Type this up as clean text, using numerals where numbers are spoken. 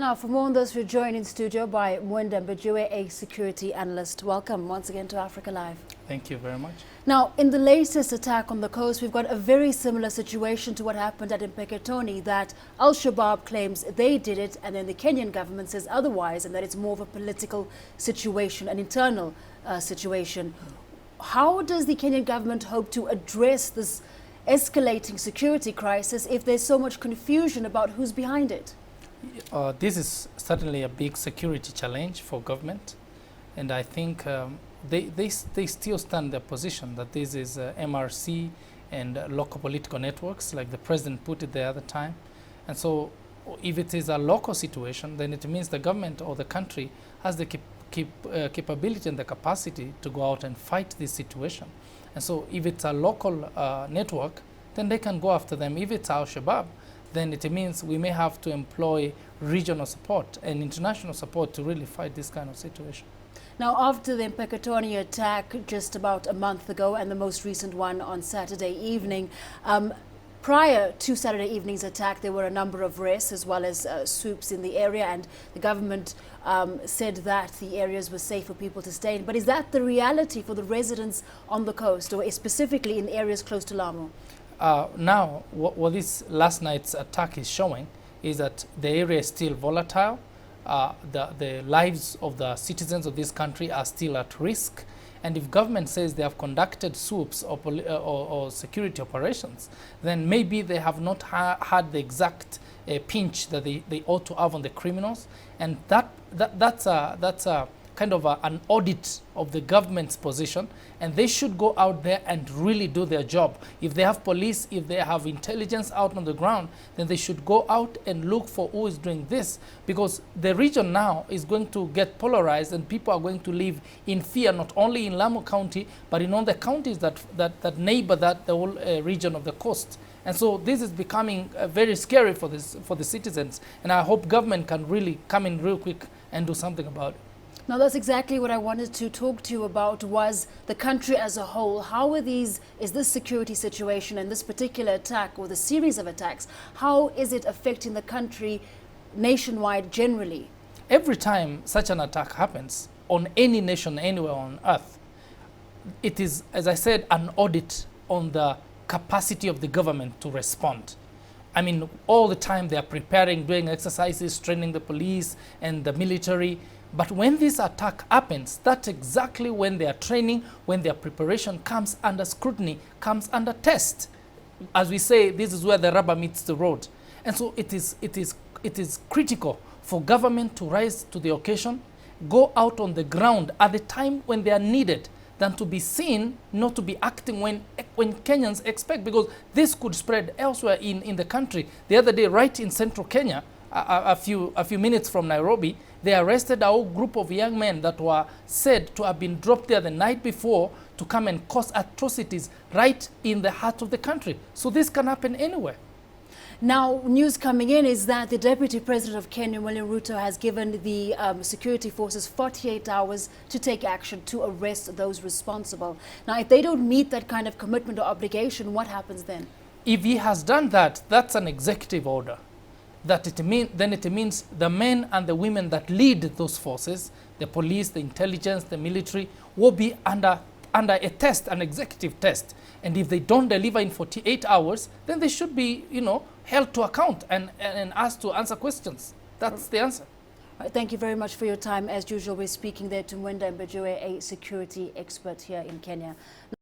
Now, for more on this, we're joined in studio by Mwenda Mbijiwe, a security analyst. Welcome once again to Africa Live. Thank you very much. Now, in the latest attack on the coast, we've got a very similar situation to what happened at Mpeketoni, that Al-Shabaab claims they did it, and then the Kenyan government says otherwise, and that it's more of a political situation, an internal situation. How does the Kenyan government hope to address this escalating security crisis if there's so much confusion about who's behind it? This is certainly a big security challenge for government, and I think they still stand their position that this is MRC and local political networks, like the president put it the other time. And so if it is a local situation, then it means the government or the country has the capability and the capacity to go out and fight this situation. And so if it's a local network, then they can go after them. If it's Al-Shabaab, then it means we may have to employ regional support and international support to really fight this kind of situation. Now, after the Mpeketoni attack just about a month ago and the most recent one on Saturday evening, prior to Saturday evening's attack, there were a number of arrests as well as swoops in the area, and the government said that the areas were safe for people to stay in. But is that the reality for the residents on the coast, or specifically in areas close to Lamu? Now, what this last night's attack is showing is that the area is still volatile. The lives of the citizens of this country are still at risk. And if government says they have conducted swoops or security operations, then maybe they have not had the exact pinch that they ought to have on the criminals. And that's a kind of an audit of the government's position, and they should go out there and really do their job. If they have police, if they have intelligence out on the ground, then they should go out and look for who is doing this, because the region now is going to get polarized and people are going to live in fear, not only in Lamu County, but in all the counties that neighbor the whole region of the coast. And so this is becoming very scary for the citizens, and I hope government can really come in real quick and do something about it. Now, that's exactly what I wanted to talk to you about, was the country as a whole. How is this security situation and this particular attack, or the series of attacks, how is it affecting the country nationwide generally? Every time such an attack happens on any nation anywhere on earth, it is, as I said, an audit on the capacity of the government to respond. I mean, all the time they are preparing, doing exercises, training the police and the military. But when this attack happens, that's exactly when their training, when their preparation comes under scrutiny, comes under test. As we say, this is where the rubber meets the road. And so it is critical for government to rise to the occasion, go out on the ground at the time when they are needed, than to be seen, not to be acting when Kenyans expect, because this could spread elsewhere in the country. The other day, right in central Kenya, a few minutes from Nairobi, they arrested a whole group of young men that were said to have been dropped there the night before to come and cause atrocities right in the heart of the country. So this can happen anywhere. Now, news coming in is that the Deputy President of Kenya, William Ruto, has given the security forces 48 hours to take action to arrest those responsible. Now, if they don't meet that kind of commitment or obligation, what happens then? If he has done that, that's an executive order. Then it means the men and the women that lead those forces, the police, the intelligence, the military, will be under a test, an executive test. And if they don't deliver in 48 hours, then they should be, held to account and asked to answer questions. That's the answer. Thank you very much for your time. As usual, we're speaking there to Mwenda Mbijiwe, a security expert here in Kenya.